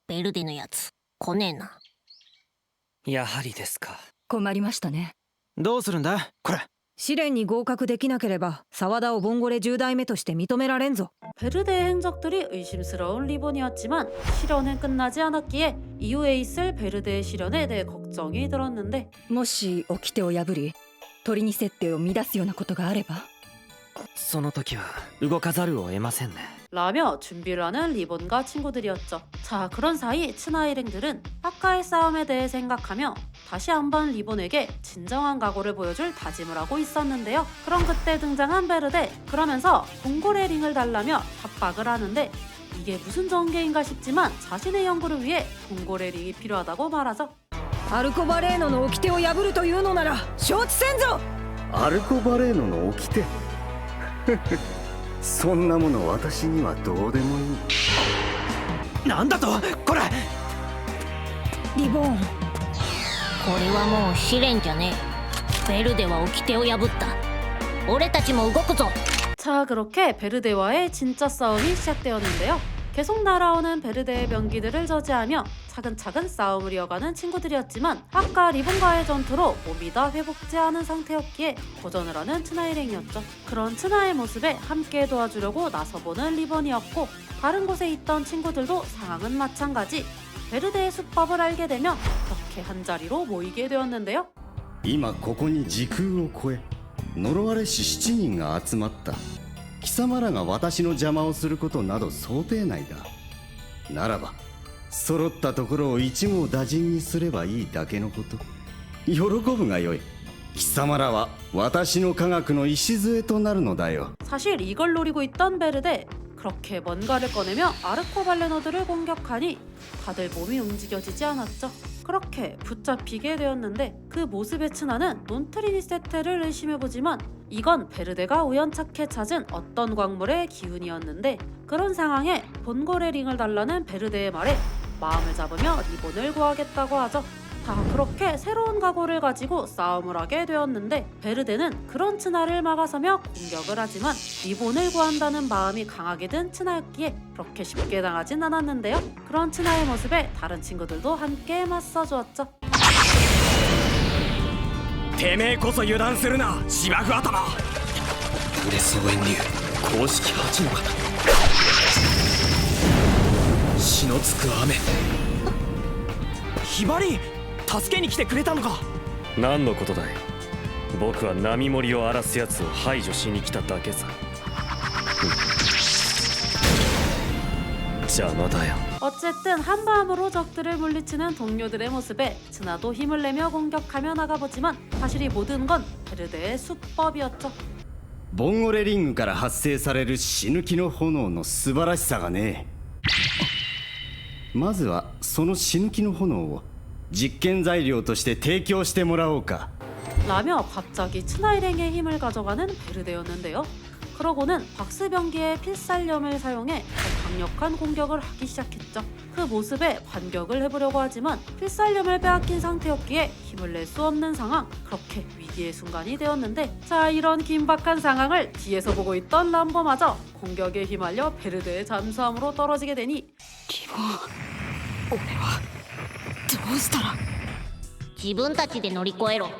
ベルデのやつ来ねえな。やはりですか。困りましたね。どうするんだこれ。試練に合格できなければ沢田をボンゴレ10代目として認められんぞ。 베르데의 행적들이 의심스러운 리본이었지만 실현은 끝나지 않았기에 이후에 있을 베르데의 실현에 대해 걱정이 들었는데 もし掟を破りトリニ設定を乱すようなことがあればその時は動かざるを得ませんね。 라며 준비를 하는 리본과 친구들이었죠. 자, 그런 사이 츠나 일행들은 아까의 싸움에 대해 생각하며 다시 한번 리본에게 진정한 각오를 보여줄 다짐을 하고 있었는데요. 그럼 그때 등장한 베르데. 그러면서 봉고레 링을 달라며 협박을 하는데 이게 무슨 전개인가 싶지만 자신의 연구를 위해 봉고레 링이 필요하다고 말하죠. アルコバレーノの掟を破るというのなら承知せんぞ。アルコバレーノの掟そんなもの私にはどうでもいい。なんだとこれ。リボン。これはもう試練じゃねえ。ベルデは掟を破った。俺たちも動くぞ。 자, 그렇게 베르데와의 진짜 싸움이 시작되었는데요. 계속 날아오는 베르데의 병기들을 저지하며 차근차근 싸움을 이어가는 친구들이었지만 아까 리본과의 전투로 몸이 다 회복되지 않은 상태였기에 도전을 하는 츠나 일행이었죠. 그런 츠나의 모습에 함께 도와주려고 나서보는 리본이었고 다른 곳에 있던 친구들도 상황은 마찬가지. 베르데의 수법을 알게 되며 그렇게 한자리로 모이게 되었는데요. 今ここに時空を超え呪われし7人が集まった。貴様らが私の邪魔をすることなど想定内だ。ならば揃ったところを一網打尽にすればいいだけのこと。喜ぶがよい。貴様らは私の科学の礎となるのだよ。 사실 이걸 노리고 있던 베르데. 그렇게 뭔가를 꺼내며 아르코발레노들을 공격하니 다들 몸이 움직여지지 않았죠. 그렇게 붙잡히게 되었는데 그 모습의 츠나는 논트리니세테를 의심해보지만 이건 베르데가 우연찮게 찾은 어떤 광물의 기운이었는데 그런 상황에 본고레 링을 달라는 베르데의 말에 마음을 잡으며 리본을 구하겠다고 하죠. 다 그렇게 새로운 각오를 가지고 싸움을 하게 되었는데 베르데는 그런 츠나를 막아서며 공격을 하지만 리본을 구한다는 마음이 강하게 든 츠나였기에 그렇게 쉽게 당하진 않았는데요. 그런 츠나의 모습에 다른 친구들도 함께 맞서주었죠. てめえこそ油断するな芝生頭。プレス応援流公式8の方。血のつく雨。ひばり助けに来てくれたのか。何のことだい。僕は波盛りを荒らすやつを排除しに来ただけさ。邪魔だよ。 어쨌든 한마음으로 적들을 물리치는 동료들의 모습에 츠나도 힘을 내며 공격하며 나가보지만 사실 이 모든 건 베르데의 수법이었죠. ボンゴレリングから発生される死ぬ気の炎の素晴らしさがね。まずはその死ぬ気の炎を実験材料として提供してもらおうか。 라며 갑자기 츠나 일행의 힘을 가져가는 베르데였는데요. 그러고는 박스병기의 필살염을 사용해 더 강력한 공격을 하기 시작했죠. 그 모습에 반격을 해보려고 하지만 필살염을 빼앗긴 상태였기에 힘을 낼 수 없는 상황. 그렇게 위기의 순간이 되었는데 자, 이런 긴박한 상황을 뒤에서 보고 있던 람보마저 공격에 휘말려 베르데의 잠수함으로 떨어지게 되니 リボン、俺はどうしたら。自分たちで乗り越えろ。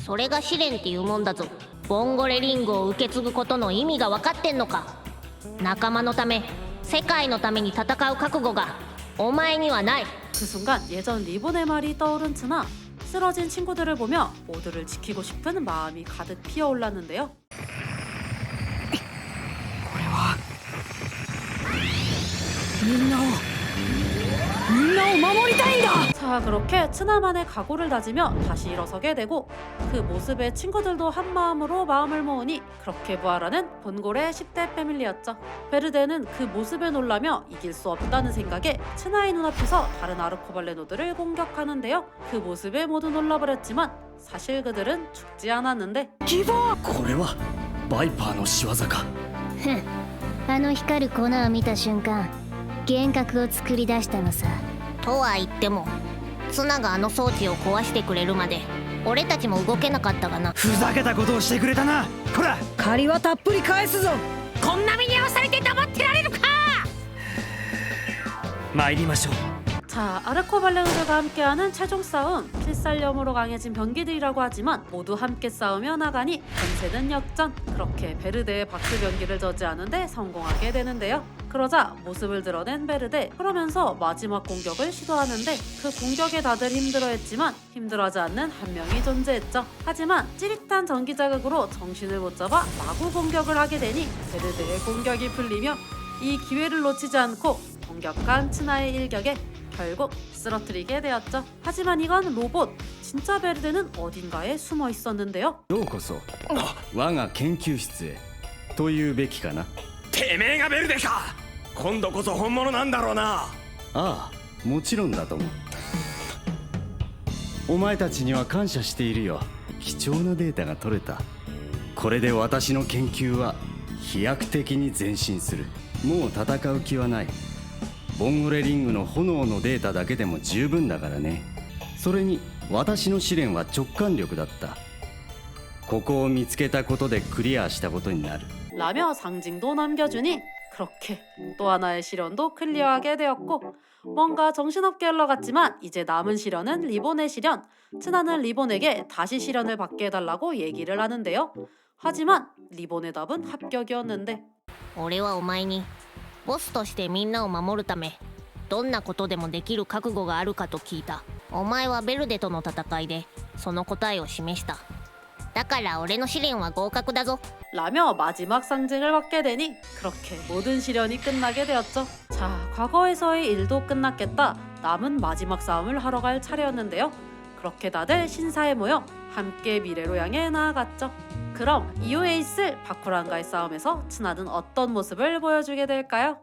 それが試練っていうもんだぞ。ボンゴレリングを受け継ぐことの意味が分かってんのか。仲間のため世界のために戦う覚悟がお前にはない。 그 순간 예전 리본의 말이 떠오른 츠나 쓰러진 친구들을 보며 모두를 지키고 싶은 마음이 가득 피어올랐는데요. これはみんなを守りたいんだ。 자, 그렇게 츠나만의 각오를 다지며 다시 일어서게 되고 그 모습에 친구들도 한마음으로 마음을 모으니 그렇게 부활하는 본고레 10대 패밀리였죠. 베르데는 그 모습에 놀라며 이길 수 없다는 생각에 츠나의 눈앞에서 다른 아르코발레노들을 공격하는데요. 그 모습에 모두 놀라버렸지만 사실 그들은 죽지 않았는데 これはバイパーの仕業か。あの光る粉を見た瞬間幻覚を作り出したのさ。とは言ってもツナがあの装置を壊してくれるまで俺たちも動けなかったがな。ふざけたことをしてくれたな。こら借りはたっぷり返すぞ。こんな目に遭わされて黙ってられるか。参りましょう。 자, 아르코발레노들과 함께하는 최종 싸움. 필살염으로 강해진 변기들이라고 하지만 모두 함께 싸우며 나가니 전세는 역전. 그렇게 베르데의 박스 변기를 저지하는데 성공하게 되는데요. 그러자 모습을 드러낸 베르데, 그러면서 마지막 공격을 시도하는데 그 공격에 다들 힘들어했지만 힘들어하지 않는 한 명이 존재했죠. 하지만 찌릿한 전기 자극으로 정신을 못 잡아 마구 공격을 하게 되니 베르데의 공격이 풀리며 이 기회를 놓치지 않고 공격한 츠나의 일격에 결국 쓰러뜨리게 되었죠. 하지만 이건 로봇. 진짜 베르데는 어딘가에 숨어 있었는데요. ようこそ我が研究室へというべきかな。てめえがベルデか。今度こそ本物なんだろうな。ああ、もちろんだとも。お前たちには感謝しているよ。貴重なデータが取れた。これで私の研究は飛躍的に前進する。もう戦う気はない。ボンゴレリングの炎のデータだけでも十分だからね。それに私の試練は直感力だった。ここを見つけたことでクリアしたことになる。 라며 상징도 남겨주니 그렇게 또 하나의 시련도 클리어하게 되었고, 뭔가 정신없게 흘러갔지만 이제 남은 시련은 리본의 시련. 츠나는 리본에게 다시 시련을 받게 해달라고 얘기를 하는데요. 하지만 리본의 답은 합격이었는데, 俺はお前にボスとしてみんなを守るためどんなことでもできる覚悟があるかと聞いた。お前はベルデとの戦いでその答えを示した。だから俺の試練は合格だぞ 라며 마지막 상징을 받게 되니 그렇게 모든 시련이 끝나게 되었죠. 자, 과거에서의 일도 끝났겠다. 남은 마지막 싸움을 하러 갈 차례였는데요. 그렇게 다들 신사에 모여 함께 미래로 향해 나아갔죠. 그럼 이후에 있을 바쿠란과의 싸움에서 츠나는 어떤 모습을 보여주게 될까요?